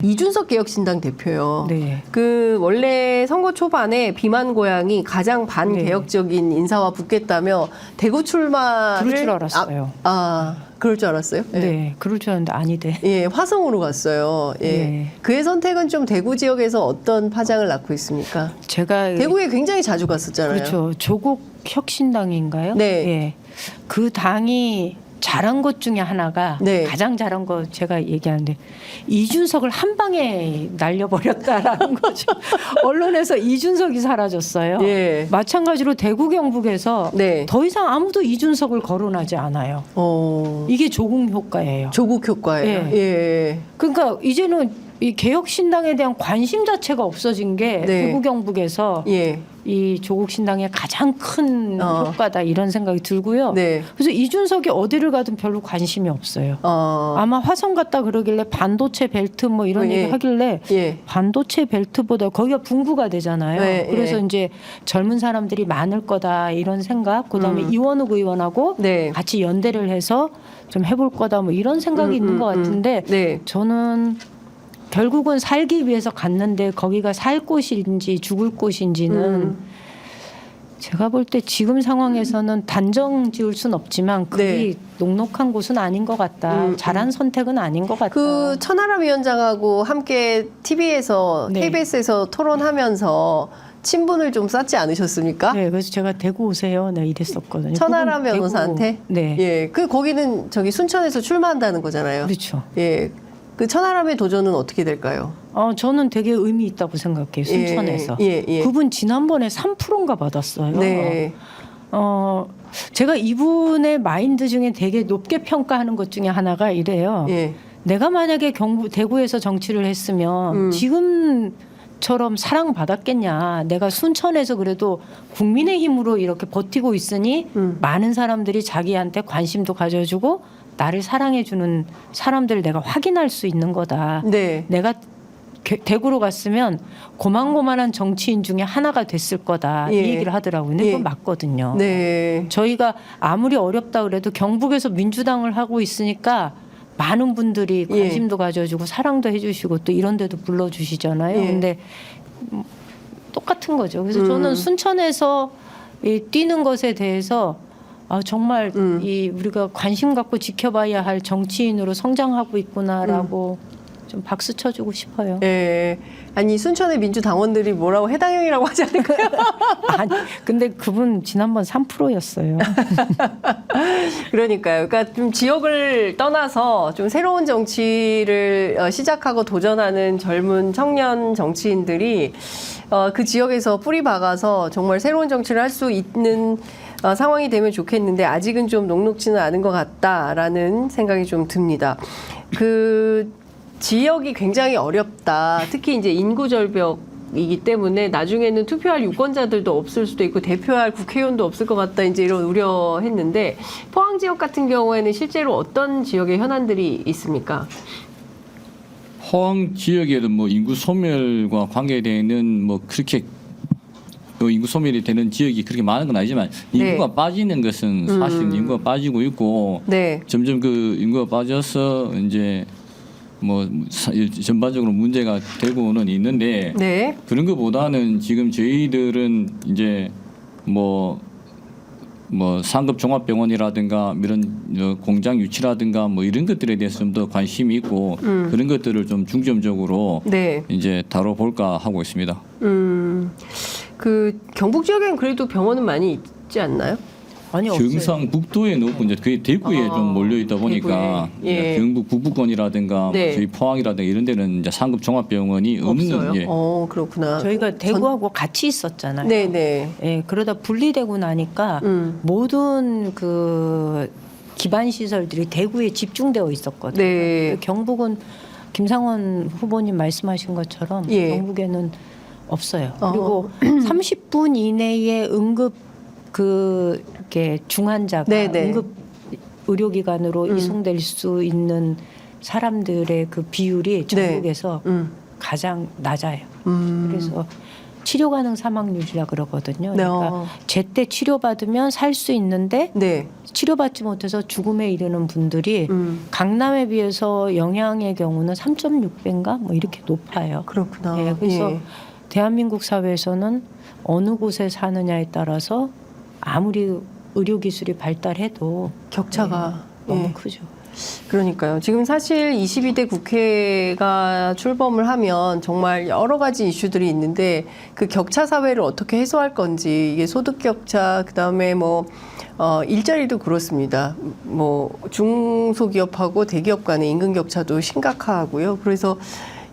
이준석 개혁신당 대표요. 네. 그 원래 선거 초반에 비만 고양이 가장 반개혁적인 인사와 붙겠다며 대구 출마를 그럴 줄 알았어요. 그럴 줄 알았어요? 네, 그럴 줄 알았는데 아니대. 예, 화성으로 갔어요. 예. 네. 그의 선택은 좀 대구 지역에서 어떤 파장을 낳고 있습니까? 제가 대구에 굉장히 자주 갔었잖아요. 그렇죠. 조국 혁신당인가요? 네. 예. 그 당이 잘한 것 중에 하나가 네. 가장 잘한 거 제가 얘기하는데 이준석을 한 방에 날려버렸다라는 거죠. 언론에서 이준석이 사라졌어요. 예. 마찬가지로 대구 경북에서 네. 더 이상 아무도 이준석을 거론하지 않아요. 이게 조국 효과예요. 조국 효과예요. 예. 예. 그러니까 이제는 이 개혁신당에 대한 관심 자체가 없어진 게 네. 대구 경북에서 예. 이 조국 신당의 가장 큰 효과다 이런 생각이 들고요. 네. 그래서 이준석이 어디를 가든 별로 관심이 없어요. 아마 화성 갔다 그러길래 반도체 벨트 뭐 이런 예. 얘기 하길래 예. 반도체 벨트보다 거기가 분구가 되잖아요. 네, 그래서 예. 이제 젊은 사람들이 많을 거다 이런 생각. 그다음에 이원욱 의원하고 네. 같이 연대를 해서 좀 해볼 거다 뭐 이런 생각이 있는 것 같은데 네. 저는 결국은 살기 위해서 갔는데 거기가 살 곳인지 죽을 곳인지는 제가 볼 때 지금 상황에서는 단정 지을 순 없지만 그게 네. 녹록한 곳은 아닌 것 같다. 잘한 선택은 아닌 것 같다. 그 천하람 위원장하고 함께 TV에서 네. KBS에서 토론하면서 친분을 좀 쌓지 않으셨습니까? 네, 그래서 제가 대구 오세요. 네, 이랬었거든요. 천하람 그분 변호사한테? 대구, 네, 예. 그 거기는 저기 순천에서 출마한다는 거잖아요. 그렇죠. 예. 그 천하람의 도전은 어떻게 될까요? 저는 되게 의미 있다고 생각해요. 순천에서. 예, 예. 그분 지난번에 3%인가 받았어요. 네. 제가 이분의 마인드 중에 되게 높게 평가하는 것 중에 하나가 이래요. 예. 내가 만약에 대구에서 정치를 했으면 지금처럼 사랑받았겠냐. 내가 순천에서 그래도 국민의힘으로 이렇게 버티고 있으니 많은 사람들이 자기한테 관심도 가져주고 나를 사랑해주는 사람들을 내가 확인할 수 있는 거다. 네. 내가 대구로 갔으면 고만고만한 정치인 중에 하나가 됐을 거다. 예. 이 얘기를 하더라고요. 근데 예. 그건 맞거든요. 네. 저희가 아무리 어렵다 그래도 경북에서 민주당을 하고 있으니까 많은 분들이 관심도 가져주고 사랑도 해주시고 또 이런 데도 불러주시잖아요. 예. 근데 똑같은 거죠. 그래서 저는 순천에서 뛰는 것에 대해서 정말 이 우리가 관심 갖고 지켜봐야 할 정치인으로 성장하고 있구나라고 좀 박수 쳐주고 싶어요. 예. 아니 순천의 민주당원들이 뭐라고 해당형이라고 하지 않을까요? 아니, 근데 그분 지난번 3%였어요. 그러니까요. 그러니까 좀 지역을 떠나서 좀 새로운 정치를 시작하고 도전하는 젊은 청년 정치인들이 그 지역에서 뿌리 박아서 정말 새로운 정치를 할 수 있는 상황이 되면 좋겠는데 아직은 좀 녹록지는 않은 것 같다라는 생각이 좀 듭니다. 그 지역이 굉장히 어렵다. 특히 이제 인구 절벽이기 때문에 나중에는 투표할 유권자들도 없을 수도 있고 대표할 국회의원도 없을 것 같다. 이제 이런 우려했는데 포항 지역 같은 경우에는 실제로 어떤 지역의 현안들이 있습니까? 포항 지역에도 뭐 인구 소멸과 관계되는 뭐 그렇게 인구 소멸이 되는 지역이 그렇게 많은 건 아니지만 인구가 빠지는 것은 사실 인구가 빠지고 있고 네. 점점 그 인구가 빠져서 이제 뭐 전반적으로 문제가 되고는 있는데 네. 그런 것보다는 지금 저희들은 이제 뭐 상급 종합병원이라든가 이런 공장 유치라든가 뭐 이런 것들에 대해서 좀 더 관심이 있고 그런 것들을 좀 중점적으로 네. 이제 다뤄볼까 하고 있습니다. 그 경북 지역에는 그래도 병원은 많이 있지 않나요? 아니 없어요. 경상북도에 놓고 이제 그게 대구에 좀 몰려 있다 보니까 대구에. 예. 경북 북부권이라든가 네. 저희 포항이라든가 이런 데는 이제 상급 종합병원이 없는 없어요. 예. 그렇구나. 저희가 대구하고 같이 있었잖아요. 네네. 예, 그러다 분리되고 나니까 모든 그 기반 시설들이 대구에 집중되어 있었거든요. 네. 경북은 김상원 후보님 말씀하신 것처럼 예. 경북에는 없어요. 그리고 30분 이내에 응급 이렇게 중환자가 네네. 응급 의료기관으로 이송될 수 있는 사람들의 그 비율이 전국에서 가장 낮아요. 그래서 치료 가능 사망률이라 그러거든요. 그러니까 네. 제때 치료받으면 살 수 있는데 네. 치료받지 못해서 죽음에 이르는 분들이 강남에 비해서 영양의 경우는 3.6배인가 뭐 이렇게 높아요. 그렇구나. 네, 그래서 예. 대한민국 사회에서는 어느 곳에 사느냐에 따라서 아무리 의료 기술이 발달해도 격차가 너무 예. 크죠. 그러니까요. 지금 사실 22대 국회가 출범을 하면 정말 여러 가지 이슈들이 있는데 그 격차 사회를 어떻게 해소할 건지 이게 소득 격차 그다음에 뭐 일자리도 그렇습니다. 뭐 중소기업하고 대기업 간의 임금 격차도 심각하고요. 그래서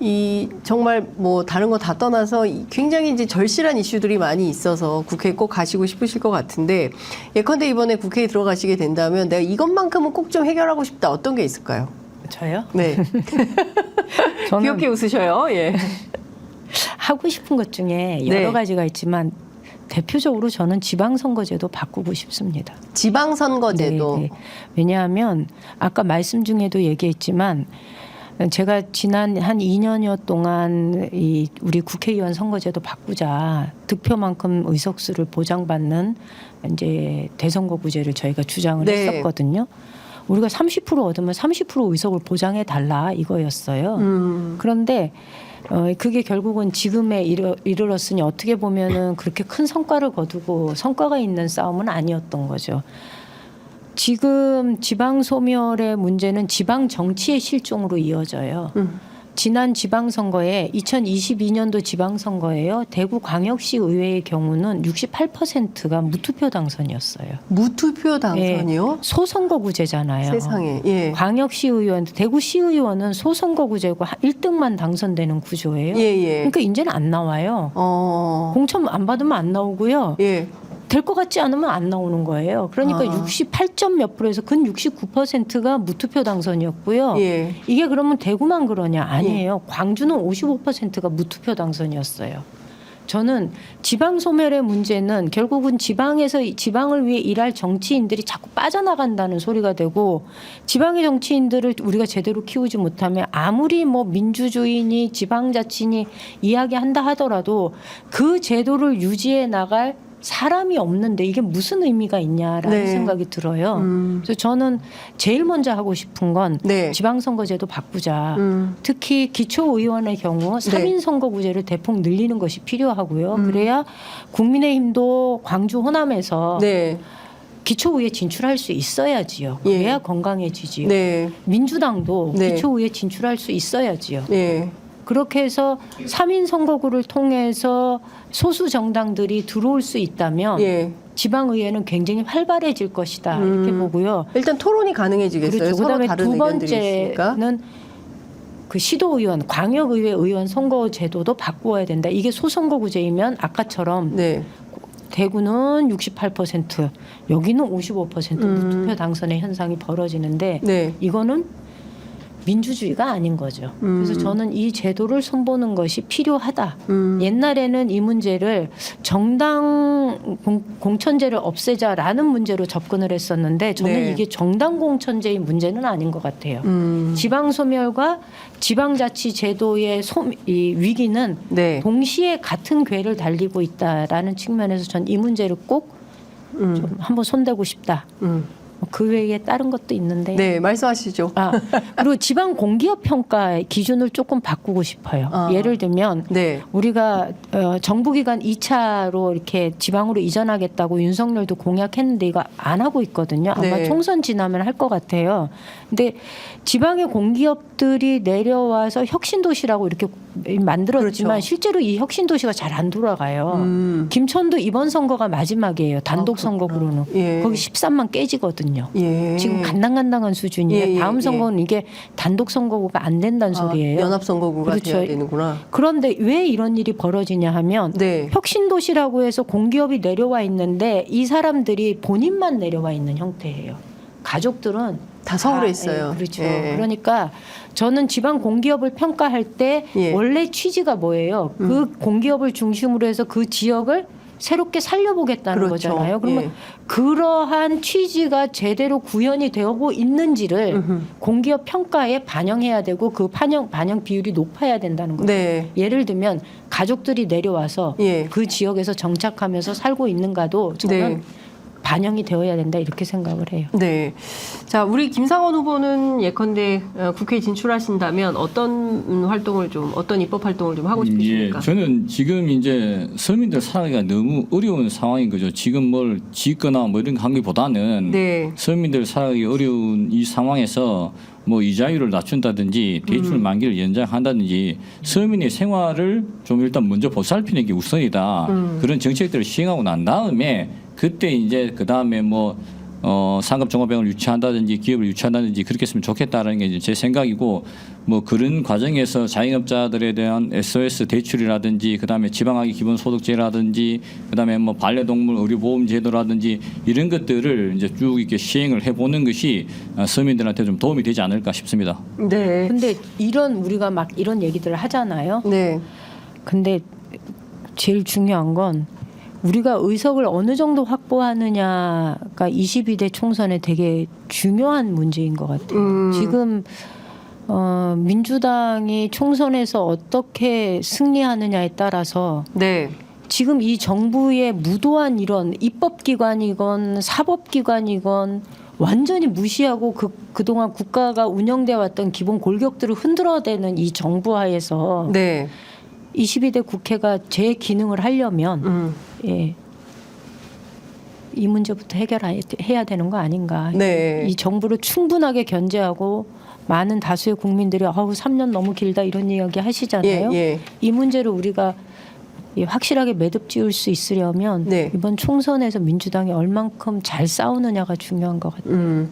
이 정말 뭐 다른 거 다 떠나서 굉장히 이제 절실한 이슈들이 많이 있어서 국회에 꼭 가시고 싶으실 것 같은데 예컨대 이번에 국회에 들어가시게 된다면 내가 이것만큼은 꼭 좀 해결하고 싶다. 어떤 게 있을까요? 저요? 네. 저는 귀엽게 웃으셔요. 예. 하고 싶은 것 중에 여러 네. 가지가 있지만 대표적으로 저는 지방선거제도 바꾸고 싶습니다. 지방선거제도. 네, 네. 왜냐하면 아까 말씀 중에도 얘기했지만 제가 지난 한 2년여 동안 이 우리 국회의원 선거제도 바꾸자 득표만큼 의석수를 보장받는 이제 대선거구제를 저희가 주장을 네. 했었거든요. 우리가 30% 얻으면 30% 의석을 보장해 달라 이거였어요. 그런데 그게 결국은 지금에 이르렀으니 어떻게 보면은 그렇게 큰 성과를 거두고 성과가 있는 싸움은 아니었던 거죠. 지금 지방 소멸의 문제는 지방 정치의 실종으로 이어져요. 지난 지방선거에 2022년도 지방선거에요. 대구광역시 의회의 경우는 68%가 무투표 당선이었어요. 무투표 당선이요? 소선거구제잖아요. 세상에. 예. 광역시 의원, 대구시 의원은 소선거구제고 1등만 당선되는 구조예요. 예, 예. 그러니까 이제는 안 나와요. 공천 안 받으면 안 나오고요. 예. 될 것 같지 않으면 안 나오는 거예요. 그러니까 68점 몇 프로에서 근 69%가 무투표 당선이었고요. 예. 이게 그러면 대구만 그러냐? 아니에요. 광주는 55%가 무투표 당선이었어요. 저는 지방 소멸의 문제는 결국은 지방에서 지방을 위해 일할 정치인들이 자꾸 빠져나간다는 소리가 되고 지방의 정치인들을 우리가 제대로 키우지 못하면 아무리 뭐 민주주의니 지방자치니 이야기한다 하더라도 그 제도를 유지해 나갈 사람이 없는데 이게 무슨 의미가 있냐라는 네. 생각이 들어요. 그래서 저는 제일 먼저 하고 싶은 건 네. 지방선거제도 바꾸자. 특히 기초의원의 경우 3인 선거구제를 대폭 늘리는 것이 필요하고요. 그래야 국민의힘도 광주 호남에서 네. 기초의회 진출할 수 있어야지요. 예. 그래야 건강해지지요. 네. 민주당도 네. 기초의회 진출할 수 있어야지요. 예. 그렇게 해서 3인 선거구를 통해서 소수 정당들이 들어올 수 있다면 예. 지방의회는 굉장히 활발해질 것이다 이렇게 보고요. 일단 토론이 가능해지겠어요. 그렇죠. 서로 그다음에 다른 두 의견들이 있으니까. 번째는 그 시도의원, 광역의회 의원 선거 제도도 바꾸어야 된다. 이게 소선거구제이면 아까처럼 네. 대구는 68%, 여기는 55% 무투표 당선의 현상이 벌어지는데 네. 이거는 민주주의가 아닌 거죠. 그래서 저는 이 제도를 손보는 것이 필요하다. 옛날에는 이 문제를 정당 공천제를 없애자라는 문제로 접근을 했었는데 저는 네. 이게 정당 공천제의 문제는 아닌 것 같아요. 지방 소멸과 지방자치 제도의 이 위기는 네. 동시에 같은 궤를 달리고 있다라는 측면에서 전 이 문제를 꼭 좀 한번 손대고 싶다. 그 외에 다른 것도 있는데. 네, 말씀하시죠. 그리고 지방 공기업 평가 기준을 조금 바꾸고 싶어요. 예를 들면 네. 우리가 정부기관 2차로 이렇게 지방으로 이전하겠다고 윤석열도 공약했는데 이거 안 하고 있거든요. 아마 네. 총선 지나면 할 것 같아요. 근데 지방의 공기업들이 내려와서 혁신도시라고 이렇게 만들었지만 그렇죠. 실제로 이 혁신도시가 잘 안 돌아가요. 김천도 이번 선거가 마지막이에요. 단독 선거구로는. 예. 거기 13만 깨지거든요. 예. 지금 간당간당한 수준이에요. 예, 예, 다음 예. 선거는 이게 단독 선거구가 안 된다는 소리예요. 연합선거구가 그렇죠. 돼야 되는구나. 그런데 왜 이런 일이 벌어지냐 하면 네. 혁신도시라고 해서 공기업이 내려와 있는데 이 사람들이 본인만 내려와 있는 형태예요. 가족들은 다 서울에 있어요. 예, 그렇죠. 예. 그러니까 저는 지방 공기업을 평가할 때 예. 원래 취지가 뭐예요? 그 공기업을 중심으로 해서 그 지역을 새롭게 살려보겠다는 그렇죠. 거잖아요. 그러면 예. 그러한 취지가 제대로 구현이 되고 있는지를 공기업 평가에 반영해야 되고 그 반영 비율이 높아야 된다는 거죠. 네. 예를 들면 가족들이 내려와서 예. 그 지역에서 정착하면서 살고 있는가도 저는 네. 반영이 되어야 된다 이렇게 생각을 해요. 네. 자, 우리 김상원 후보는 예컨대 국회에 진출하신다면 어떤 활동을 좀, 어떤 입법 활동을 좀 하고 싶으십니까? 예, 저는 지금 이제 서민들 살아가기가 너무 어려운 상황인 거죠. 지금 뭘 짓거나 뭐 이런 관계보다는 네. 서민들 살아가기 어려운 이 상황에서 뭐 이자율을 낮춘다든지 대출 만기를 연장한다든지 서민의 생활을 좀 일단 먼저 보살피는 게 우선이다. 그런 정책들을 시행하고 난 다음에 그때 이제 그 다음에 뭐 상급 종합병원을 유치한다든지 기업을 유치한다든지 그렇게 했으면 좋겠다라는 게 이제 제 생각이고 뭐 그런 과정에서 자영업자들에 대한 SOS 대출이라든지 그다음에 지방학위 기본소득제라든지 그다음에 뭐 반려동물 의료보험제도라든지 이런 것들을 이제 쭉 이렇게 시행을 해보는 것이 서민들한테 좀 도움이 되지 않을까 싶습니다. 네. 근데 우리가 막 이런 얘기들을 하잖아요. 네. 근데 제일 중요한 건 우리가 의석을 어느 정도 확보하느냐가 22대 총선에 되게 중요한 문제인 것 같아요. 지금 민주당이 총선에서 어떻게 승리하느냐에 따라서 네. 지금 이 정부의 무도한 이런 입법기관이건 사법기관이건 완전히 무시하고 그동안 국가가 운영돼 왔던 기본 골격들을 흔들어대는 이 정부 하에서 네. 22대 국회가 제 기능을 하려면 예, 이 문제부터 해결해야 되는 거 아닌가. 네. 이 정부를 충분하게 견제하고 많은 다수의 국민들이 3년 너무 길다 이런 이야기 하시잖아요. 예, 예. 이 문제를 우리가 확실하게 매듭 지을 수 있으려면 네. 이번 총선에서 민주당이 얼만큼 잘 싸우느냐가 중요한 것 같아요.